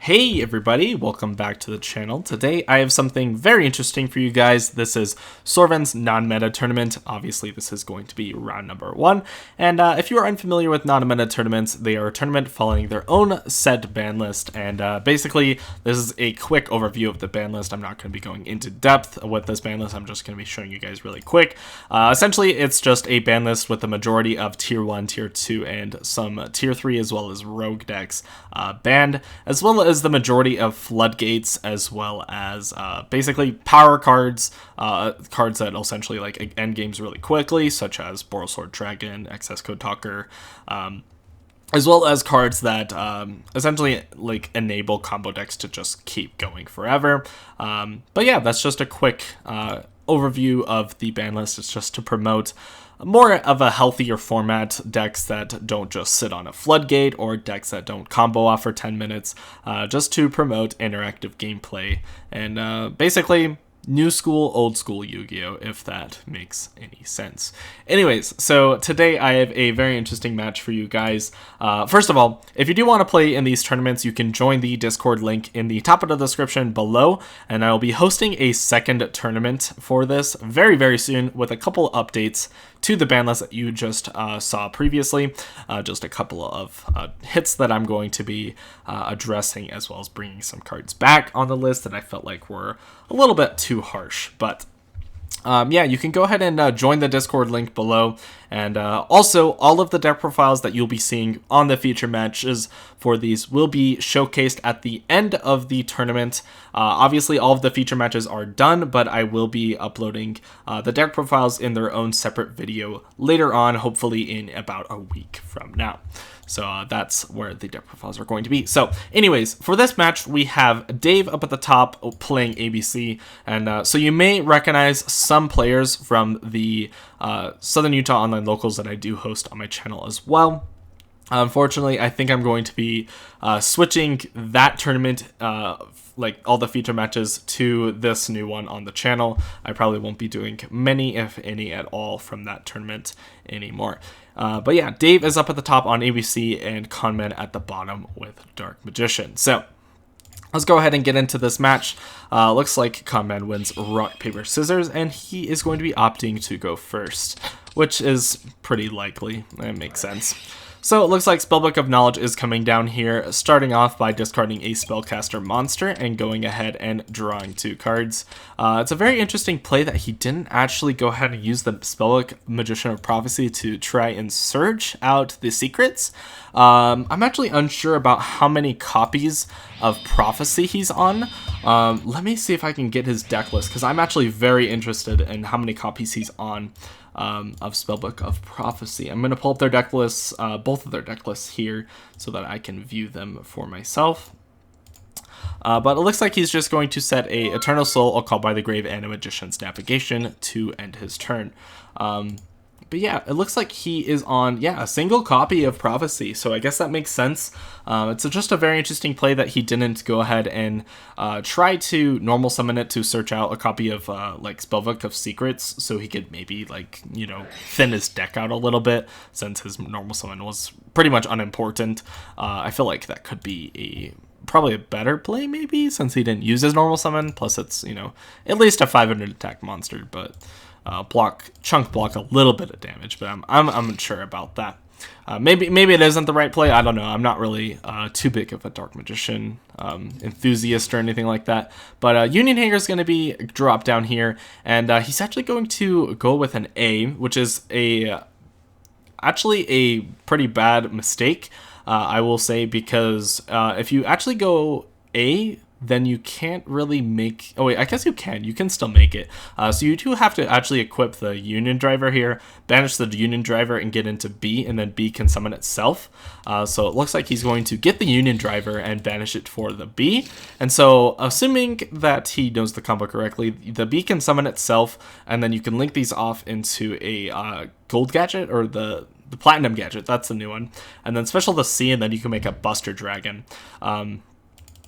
Hey everybody, welcome back to the channel. Today I have something very interesting for you guys. This is Sorven's non-meta tournament. Obviously this is going to be round number 1. And if you are unfamiliar with non-meta tournaments, they are a tournament following their own set ban list. And basically this is a quick overview of the ban list. I'm not going to be going into depth with this ban list. I'm just going to be showing you guys really quick. Essentially it's just a ban list with the majority of tier 1, tier 2, and some tier 3 as well as rogue decks banned, as well as the majority of floodgates, as well as basically power cards, cards that essentially like end games really quickly, such as Borosword Dragon, Excess Code Talker, as well as cards that essentially like enable combo decks to just keep going forever. But yeah, that's just a quick overview of the ban list. It's just to promote more of a healthier format, decks that don't just sit on a floodgate or decks that don't combo off for 10 minutes, just to promote interactive gameplay and basically new school, old school Yu-Gi-Oh, if that makes any sense. Anyways, so today I have a very interesting match for you guys. First of all, if you do want to play in these tournaments, you can join the Discord link in the top of the description below, and I will be hosting a second tournament for this very, very soon with a couple updates to the ban list that you just saw previously. Just a couple of hits that I'm going to be addressing, as well as bringing some cards back on the list that I felt like were a little bit too harsh. But yeah, you can go ahead and join the Discord link below. And also, all of the deck profiles that you'll be seeing on the feature matches for these will be showcased at the end of the tournament. Obviously, all of the feature matches are done, but I will be uploading the deck profiles in their own separate video later on, hopefully in about a week from now. So that's where the deck profiles are going to be. So anyways, for this match, we have Dave up at the top playing ABC. And so you may recognize some players from the Southern Utah Online Locals that I do host on my channel as well. Unfortunately, I think I'm going to be switching that tournament, like all the feature matches, to this new one on the channel. I probably won't be doing many, if any at all, from that tournament anymore. But yeah, Dave is up at the top on ABC and Conman at the bottom with Dark Magician. So let's go ahead and get into this match. Looks like Conman wins rock, paper, scissors, and he is going to be opting to go first, which is pretty likely. That makes sense. So it looks like Spellbook of Knowledge is coming down here, starting off by discarding a Spellcaster monster and going ahead and drawing 2 cards. It's a very interesting play that he didn't actually go ahead and use the Spellbook Magician of Prophecy to try and search out the secrets. I'm actually unsure about how many copies of Prophecy he's on. Let me see if I can get his deck list, because I'm actually very interested in how many copies he's on of Spellbook of Prophecy. I'm going to pull up their deck lists, both of their deck lists here, so that I can view them for myself. But it looks like he's just going to set a Eternal Soul, a Call by the Grave, and a Magician's Navigation to end his turn. But yeah, it looks like he is on, a single copy of Prophecy, so I guess that makes sense. It's just a very interesting play that he didn't go ahead and try to normal summon it to search out a copy of like Spellbook of Secrets, so he could maybe, like, you know, thin his deck out a little bit, since his normal summon was pretty much unimportant. I feel like that could be probably a better play, maybe, since he didn't use his normal summon, plus it's, you know, at least a 500 attack monster, but chunk block a little bit of damage, but I'm unsure about that. Maybe it isn't the right play. I don't know. I'm not really too big of a Dark Magician enthusiast or anything like that. But Union Hanger is going to be dropped down here, and he's actually going to go with an A, which is actually a pretty bad mistake, I will say, because if you actually go A, then you can't really make... Oh, wait, I guess you can. You can still make it. So you do have to actually equip the Union Driver here, banish the Union Driver, and get into B, and then B can summon itself. So it looks like he's going to get the Union Driver and banish it for the B. And so, assuming that he knows the combo correctly, the B can summon itself, and then you can link these off into a Gold Gadget, or the Platinum Gadget. That's the new one. And then special the C, and then you can make a Buster Dragon.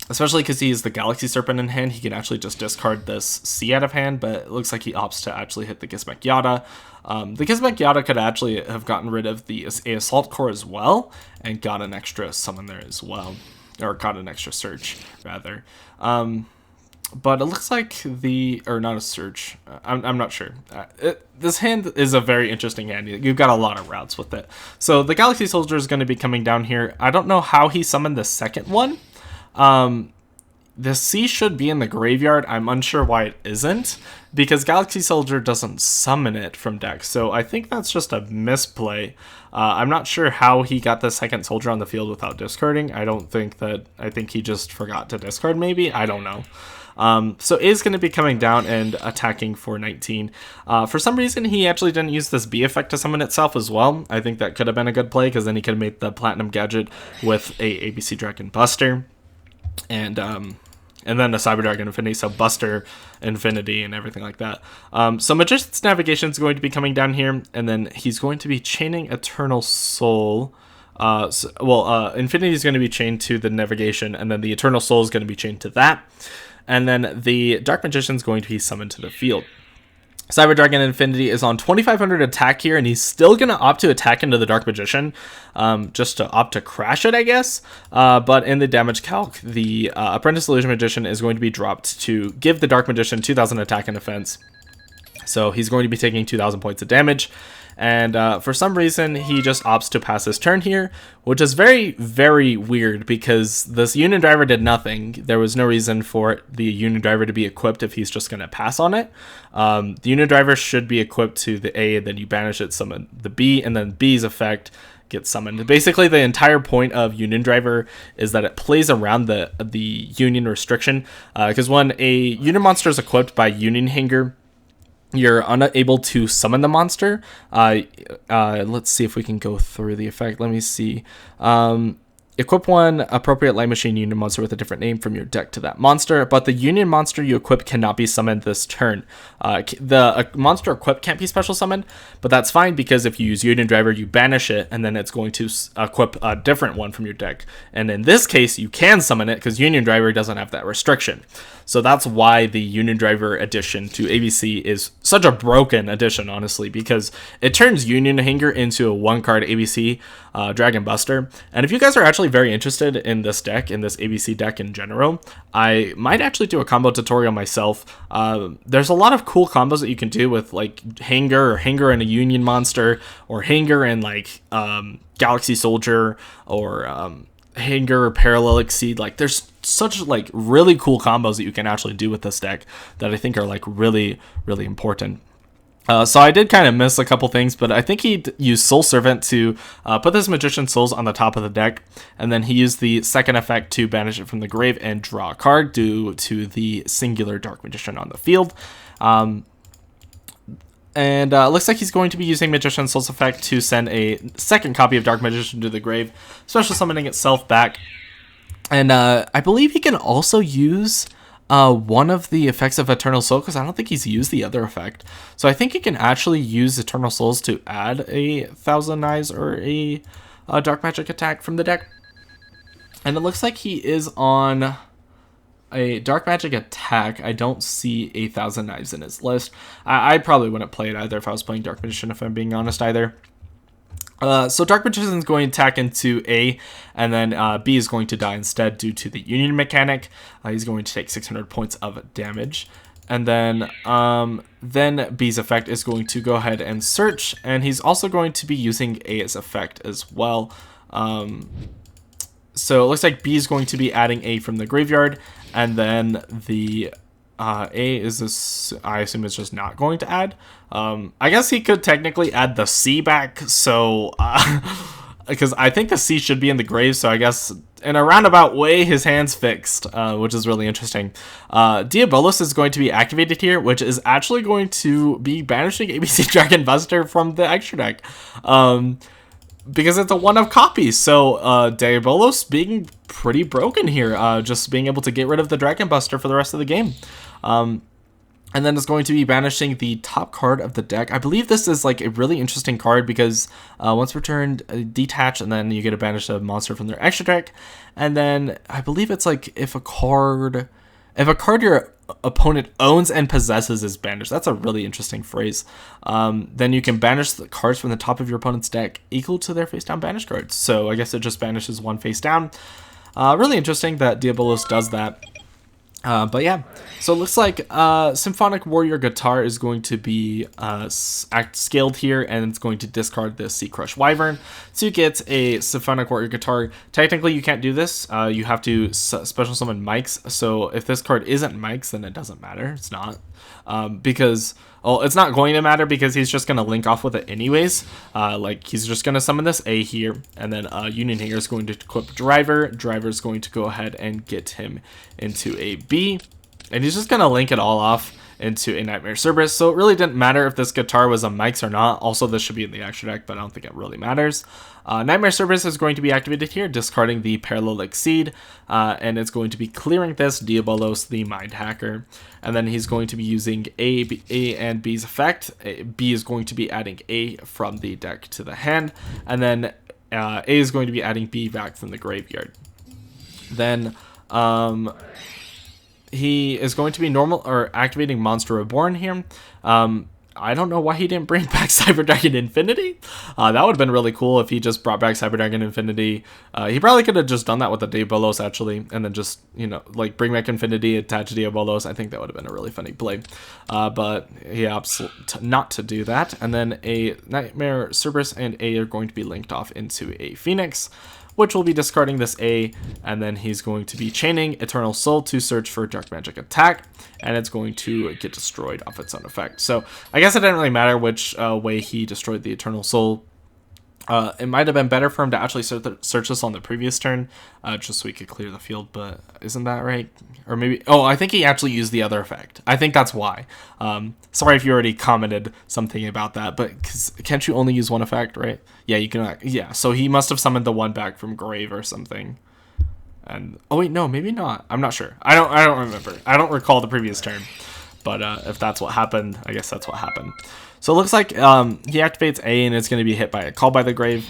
Especially because he has the Galaxy Serpent in hand, he can actually just discard this C out of hand, but it looks like he opts to actually hit the Gizmek Yada. The Gizmek Yada could actually have gotten rid of the Assault Core as well, and got an extra summon there as well. or got an extra search rather. But it looks like or not a search. I'm not sure. This hand is a very interesting hand. You've got a lot of routes with it. So the Galaxy Soldier is going to be coming down here. I don't know how he summoned the second one. The C should be in the graveyard. I'm unsure why it isn't, because Galaxy Soldier doesn't summon it from deck. So I think that's just a misplay. I'm not sure how he got the second soldier on the field without discarding. I think he just forgot to discard maybe. I don't know. So A is going to be coming down and attacking for 19. For some reason, he actually didn't use this B effect to summon itself as well. I think that could have been a good play, because then he could have made the Platinum Gadget with a ABC Dragon Buster. And then the Cyber Dragon Infinity, so Buster Infinity and everything like that. So Magician's Navigation is going to be coming down here, and then he's going to be chaining Eternal Soul. Infinity is going to be chained to the Navigation, and then the Eternal Soul is going to be chained to that. And then the Dark Magician is going to be summoned to the field. Cyber Dragon Infinity is on 2500 attack here, and he's still going to opt to attack into the Dark Magician, just to opt to crash it, I guess. But in the damage calc, the Apprentice Illusion Magician is going to be dropped to give the Dark Magician 2000 attack and defense. So he's going to be taking 2000 points of damage. And for some reason, he just opts to pass his turn here, which is very, very weird, because this Union Driver did nothing. There was no reason for the Union Driver to be equipped if he's just going to pass on it. The Union Driver should be equipped to the A, and then you banish it, summon the B, and then B's effect gets summoned. Basically, the entire point of Union Driver is that it plays around the Union restriction, because when a Union monster is equipped by Union Hanger, you're unable to summon the monster. Let's see if we can go through the effect. Let me see. Equip one appropriate Light Machine Union monster with a different name from your deck to that monster, but the Union monster you equip cannot be summoned this turn. The monster equipped can't be special summoned, but that's fine, because if you use Union Driver, you banish it, and then it's going to equip a different one from your deck. And in this case, you can summon it, because Union Driver doesn't have that restriction. So that's why the Union Driver addition to ABC is such a broken addition, honestly, because it turns Union Hanger into a one-card ABC Dragon Buster. And if you guys are actually very interested in this deck, in this ABC deck in general, I might actually do a combo tutorial myself. There's a lot of cool combos that you can do with like Hanger, or Hanger and a Union monster, or Hanger and like Galaxy Soldier, or Hanger or Parallel Exceed. Like, there's such like really cool combos that you can actually do with this deck that I think are like really, really important. So I did kind of miss a couple things, but I think he used Soul Servant to put this Magician Souls on the top of the deck, and then he used the second effect to banish it from the grave and draw a card due to the singular Dark Magician on the field. And looks like he's going to be using Magician Souls effect to send a second copy of Dark Magician to the grave, special summoning itself back. And I believe he can also use one of the effects of Eternal Soul, because I don't think he's used the other effect. So I think he can actually use Eternal Souls to add a Thousand Knives or a Dark Magic attack from the deck. And it looks like he is on a Dark Magic attack. I don't see a Thousand Knives in his list. I probably wouldn't play it either if I was playing Dark Magician, if I'm being honest either. So Dark Magician is going to attack into A, and then B is going to die instead due to the Union mechanic. He's going to take 600 points of damage. And then B's effect is going to go ahead and search, and he's also going to be using A's effect as well. So it looks like B is going to be adding A from the graveyard, and then the A is this, I assume it's just not going to add. I guess he could technically add the C back, so because I think the C should be in the grave, so I guess in a roundabout way his hand's fixed, which is really interesting. Diabolos is going to be activated here, which is actually going to be banishing ABC Dragon Buster from the extra deck. Because it's a one-of copy, so Diabolos being pretty broken here, just being able to get rid of the Dragon Buster for the rest of the game. And then it's going to be banishing the top card of the deck. I believe this is like a really interesting card because once returned, detach, and then you get to banish a monster from their extra deck. And then I believe it's like if a card your opponent owns and possesses is banished. That's a really interesting phrase. Then you can banish the cards from the top of your opponent's deck equal to their face down banish cards. So I guess it just banishes one face down. Really interesting that Diabolos does that. But yeah, so it looks like Symphonic Warrior Guitar is going to be scaled here, and it's going to discard the Sea Crush Wyvern to get a Symphonic Warrior Guitar. Technically, you can't do this. You have to special summon Mike's. So if this card isn't Mike's, then it doesn't matter. It's not. Because... Well, it's not going to matter because he's just going to link off with it anyways. Like, he's just going to summon this A here, and then Union Hanger is going to equip Driver. Driver is going to go ahead and get him into a B, and he's just going to link it all off into a Nightmare Cerberus. So it really didn't matter if this guitar was a Mike's or not. Also, this should be in the extra deck, but I don't think it really matters. Nightmare Cerberus is going to be activated here, discarding the Parallel Exceed, and it's going to be clearing this Diabolos, the Mind Hacker, and then he's going to be using A and B's effect. B is going to be adding A from the deck to the hand, and then A is going to be adding B back from the graveyard. Then he is going to be activating Monster Reborn here. I don't know why he didn't bring back Cyber Dragon Infinity. That would have been really cool if he just brought back Cyber Dragon Infinity. He probably could have just done that with the Diabolos, actually, and then just, like, bring back Infinity, attach Diabolos. I think that would have been a really funny play. But he opts not to do that. And then a Nightmare Cerberus and A are going to be linked off into a Phoenix, which will be discarding this A, and then he's going to be chaining Eternal Soul to search for Dark Magic Attack, and it's going to get destroyed off its own effect. So I guess it didn't really matter which way he destroyed the Eternal Soul. It might have been better for him to actually search this on the previous turn, just so he could clear the field, but isn't that right? Or maybe... Oh, I think he actually used the other effect. I think that's why. Sorry if you already commented something about that, but can't you only use one effect, right? Yeah, you can... Yeah, so he must have summoned the one back from grave or something. And... Oh, wait, no, maybe not. I'm not sure. I don't remember. I don't recall the previous turn. But if that's what happened, I guess that's what happened. So it looks like he activates A, and it's going to be hit by a Call by the Grave.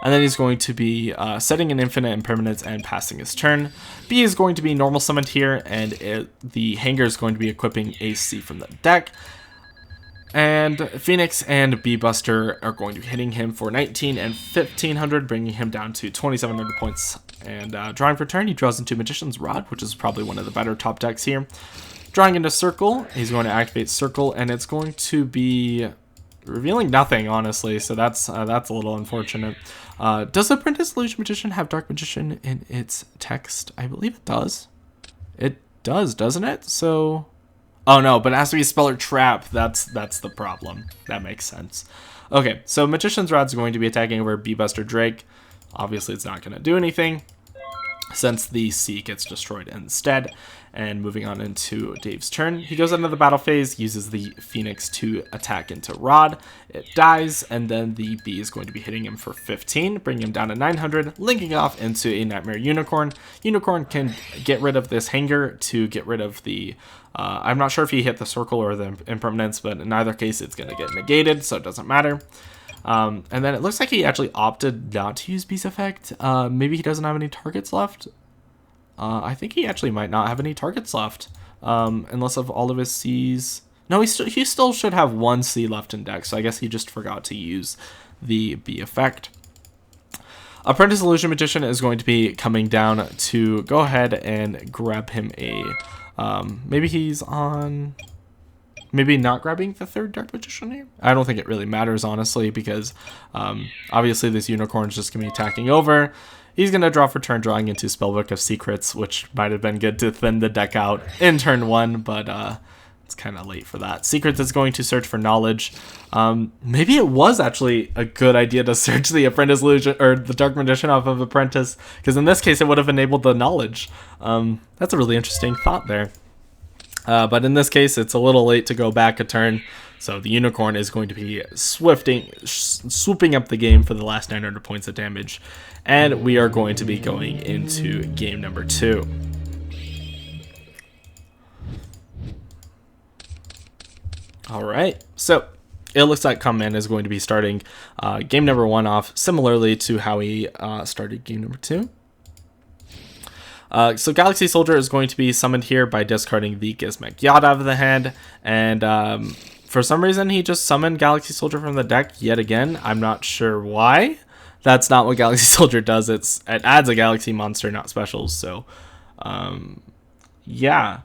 And then he's going to be setting an Infinite Impermanence and passing his turn. B is going to be normal summoned here, and the Hanger is going to be equipping AC from the deck. And Phoenix and B-Buster are going to be hitting him for 19 and 1500, bringing him down to 2700 points. And drawing for turn, he draws into Magician's Rod, which is probably one of the better top decks here. Drawing into Circle, he's going to activate Circle, and it's going to be revealing nothing, honestly, so that's a little unfortunate. Does Apprentice Illusion Magician have Dark Magician in its text? I believe it does. It does, doesn't it? So... Oh no, but it has to be Spell or Trap. That's the problem. That makes sense. Okay, so Magician's Rod's going to be attacking over B-Buster Drake. Obviously, it's not going to do anything, since the C gets destroyed instead. And moving on into Dave's turn, he goes into the battle phase, uses the Phoenix to attack into Rod. It dies, and then the B is going to be hitting him for 15, bringing him down to 900, linking off into a Nightmare Unicorn. Unicorn can get rid of this Hanger to get rid of the... I'm not sure if he hit the Circle or the Impermanence, but in either case, it's going to get negated, so it doesn't matter. And then it looks like he actually opted not to use B's effect. Maybe he doesn't have any targets left. I think he actually might not have any targets left, unless of all of his C's. No, he still should have one C left in deck, so I guess he just forgot to use the B effect. Apprentice Illusion Magician is going to be coming down to go ahead and grab him a... maybe he's on... Maybe not grabbing the third Dark Magician here? I don't think it really matters, honestly, because obviously this Unicorn is just going to be attacking over. He's going to draw for turn, drawing into Spellbook of Secrets, which might have been good to thin the deck out in turn one, but it's kind of late for that. Secrets is going to search for Knowledge. Maybe it was actually a good idea to search the Apprentice Illusion, or the Dark Magician off of Apprentice, because in this case it would have enabled the Knowledge. That's a really interesting thought there. But in this case, it's a little late to go back a turn, so the Unicorn is going to be swooping up the game for the last 900 points of damage, and we are going to be going into game number 2. Alright, so it looks like Command is going to be starting game number 1 off similarly to how he started game number 2. So Galaxy Soldier is going to be summoned here by discarding the Gizmek Yacht out of the hand, and for some reason he just summoned Galaxy Soldier from the deck yet again. I'm not sure why. that's not what Galaxy Soldier does. It adds a Galaxy monster, not specials. So, yeah.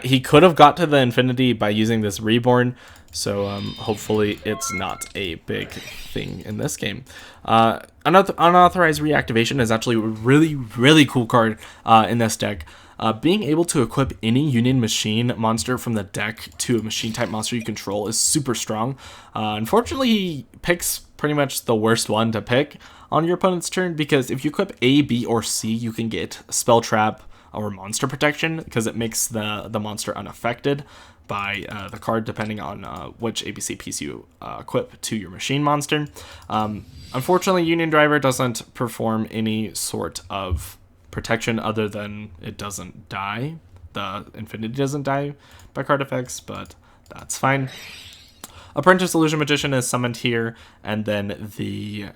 He could have got to the Infinity by using this Reborn. So hopefully it's not a big thing in this game. Unauthorized Reactivation is actually a really, really cool card in this deck. Being able to equip any Union Machine monster from the deck to a machine type monster you control is super strong. Unfortunately, he picks pretty much the worst one to pick on your opponent's turn, because if you equip A, B, or C, you can get Spell Trap or Monster Protection, because it makes the monster unaffected by the card, depending on which ABC piece you equip to your machine monster. Unfortunately, Union Driver doesn't perform any sort of protection other than it doesn't die. The Infinity doesn't die by card effects, but that's fine. Apprentice Illusion Magician is summoned here, and then the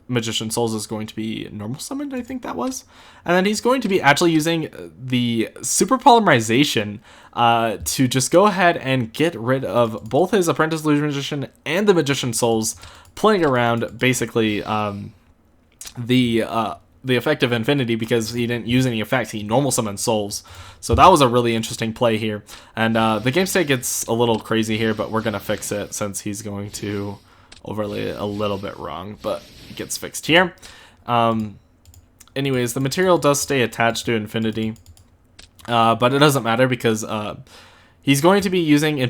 Magician Souls is going to be normal summoned, I think that was. And then he's going to be actually using the Super Polymerization to just go ahead and get rid of both his Apprentice Illusion Magician and the Magician Souls, playing around basically the effect of Infinity, because he didn't use any effects. He normal summoned Souls. So that was a really interesting play here. And the game state gets a little crazy here, but we're going to fix it since he's going to overlay it a little bit wrong, but it gets fixed here. Anyways, the material does stay attached to Infinity, but it doesn't matter because he's going to be using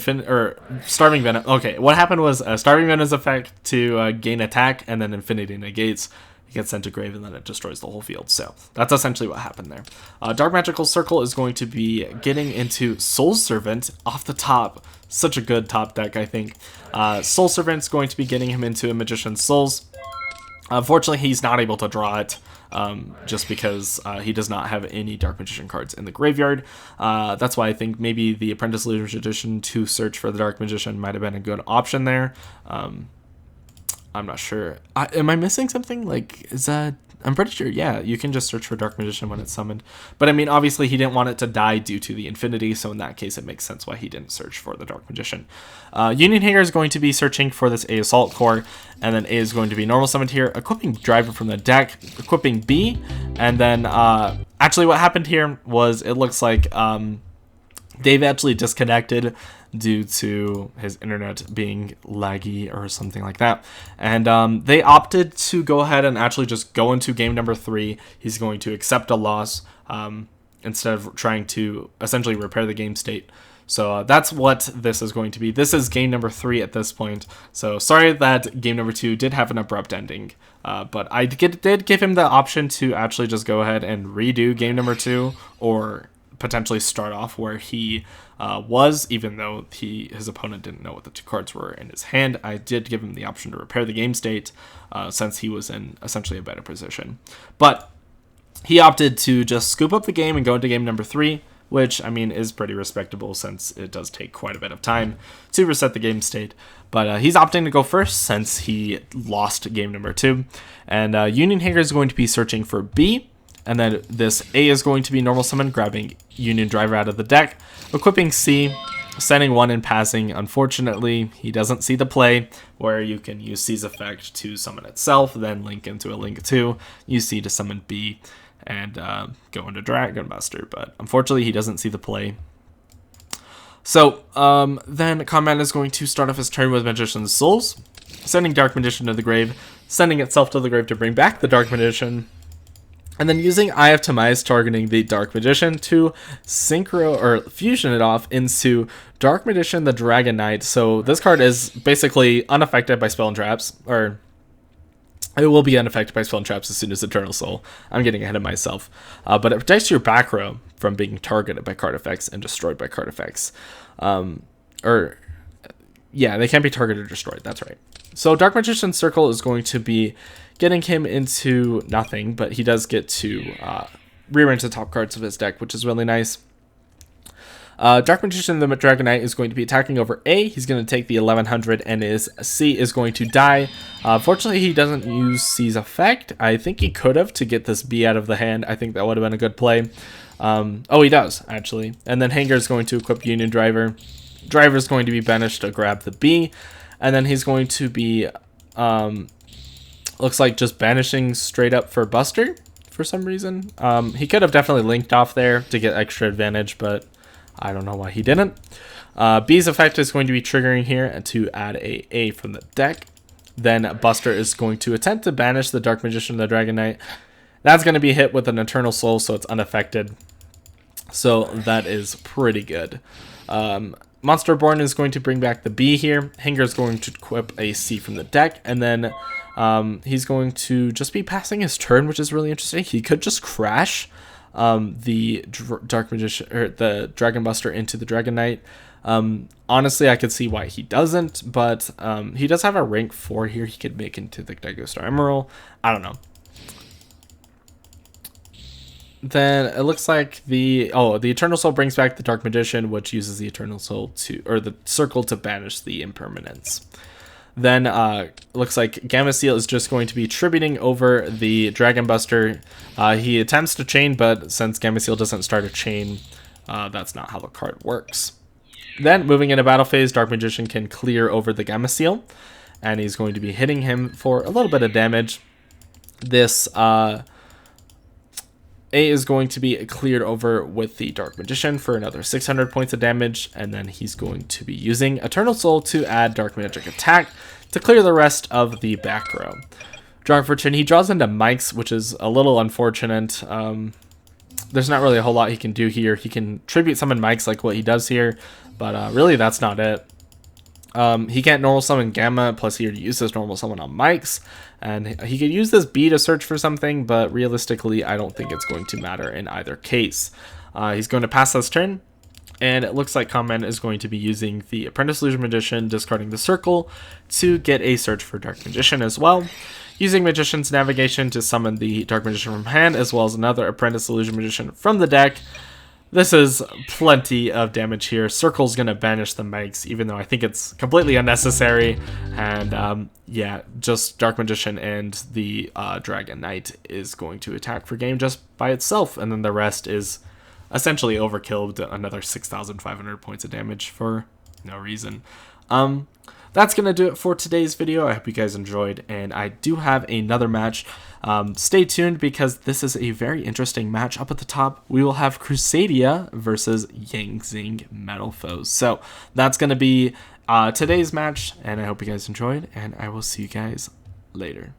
Starving Venom. Okay, what happened was Starving Venom's effect to gain attack, and then Infinity negates. It gets sent to grave, and then it destroys the whole field. So that's essentially what happened there. Dark Magical Circle is going to be getting into Soul Servant off the top. Such a good top deck, I think. Soul Servant's going to be getting him into a Magician's Souls. Unfortunately, he's not able to draw it, just because he does not have any Dark Magician cards in the graveyard. That's why I think maybe the Apprentice Illusion Magician to search for the Dark Magician might have been a good option there. I'm not sure. Am I missing something? Like, is that... I'm pretty sure, yeah, you can just search for Dark Magician when it's summoned. But I mean, obviously he didn't want it to die due to the Infinity, so in that case it makes sense why he didn't search for the Dark Magician. Union Hanger is going to be searching for this A Assault Core, and then A is going to be normal summoned here, equipping Driver from the deck, equipping B, and then actually what happened here was it looks like Dave actually disconnected due to his internet being laggy or something like that. And they opted to go ahead and actually just go into game number 3. He's going to accept a loss instead of trying to essentially repair the game state. So that's what this is going to be. This is game number 3 at this point. So sorry that game number 2 did have an abrupt ending. But I did give him the option to actually just go ahead and redo game number 2, or potentially start off where he was, even though his opponent didn't know what the 2 cards were in his hand. I did give him the option to repair the game state since he was in essentially a better position. But he opted to just scoop up the game and go into game number 3, which, I mean, is pretty respectable since it does take quite a bit of time to reset the game state. But he's opting to go first since he lost game number 2. And Union Hanger is going to be searching for B. And then this A is going to be normal summon, grabbing Union Driver out of the deck, equipping C, sending 1 and passing. Unfortunately, he doesn't see the play where you can use C's effect to summon itself, then link into a link 2, use C to summon B, and go into Dragon Buster. But unfortunately, he doesn't see the play. So then Combat is going to start off his turn with Magician's Souls, sending Dark Magician to the grave, sending itself to the grave to bring back the Dark Magician, and then using Eye of Tamias, targeting the Dark Magician to synchro or fusion it off into Dark Magician the Dragon Knight. So this card is basically unaffected by spell and traps, or it will be unaffected by spell and traps as soon as Eternal Soul. I'm getting ahead of myself. But it protects your back row from being targeted by card effects and destroyed by card effects. Yeah, they can't be targeted or destroyed. That's right. So Dark Magician's Circle is going to be getting him into nothing, but he does get to rearrange the top cards of his deck, which is really nice. Dark Magician the Dragon Knight is going to be attacking over A. He's going to take the 1100, and his C is going to die. Fortunately, he doesn't use C's effect. I think he could have to get this B out of the hand. I think that would have been a good play. Oh, he does, actually. And then Hanger is going to equip Union Driver. Driver is going to be banished to grab the B. And then he's going to be looks like just banishing straight up for Buster for some reason. He could have definitely linked off there to get extra advantage, but I don't know why he didn't. B's effect is going to be triggering here to add a from the deck. Then Buster is going to attempt to banish the Dark Magician and the Dragon Knight. That's going to be hit with an Eternal Soul, so it's unaffected. So that is pretty good. Monster Born is going to bring back the B here. Hinger is going to equip a C from the deck, and then he's going to just be passing his turn, which is really interesting. He could just crash the Dark Magician or the Dragon Buster into the Dragon Knight. Honestly, I could see why he doesn't, but he does have a rank 4 here. He could make into the Dago Star Emerald. I don't know. Then it looks like the Eternal Soul brings back the Dark Magician, which uses the Eternal Soul or the circle to banish the impermanence. Then looks like Gamma Seal is just going to be tributing over the Dragon Buster. He attempts to chain, but since Gamma Seal doesn't start a chain, that's not how the card works. Then moving into battle phase, Dark Magician can clear over the Gamma Seal, and he's going to be hitting him for a little bit of damage. This A is going to be cleared over with the Dark Magician for another 600 points of damage, and then he's going to be using Eternal Soul to add Dark Magic Attack to clear the rest of the back row. Drawing for turn, he draws into Mike's, which is a little unfortunate. There's not really a whole lot he can do here. He can tribute summon Mike's like what he does here, but really that's not it. He can't normal summon Gamma, plus he already uses normal summon on Mike's, and he could use this B to search for something, but realistically I don't think it's going to matter in either case. He's going to pass this turn, and it looks like Comment is going to be using the Apprentice Illusion Magician, discarding the circle to get a search for Dark Magician as well, using Magician's Navigation to summon the Dark Magician from hand, as well as another Apprentice Illusion Magician from the deck. This is plenty of damage here. Circle's going to banish the Mics, even though I think it's completely unnecessary. And yeah, just Dark Magician and the Dragon Knight is going to attack for game just by itself. And then the rest is essentially overkill with another 6,500 points of damage for no reason. That's going to do it for today's video. I hope you guys enjoyed, and I do have another match. Stay tuned because this is a very interesting match. Up at the top, we will have Crusadia versus Yangzing Metal Foes. So that's going to be today's match, and I hope you guys enjoyed, and I will see you guys later.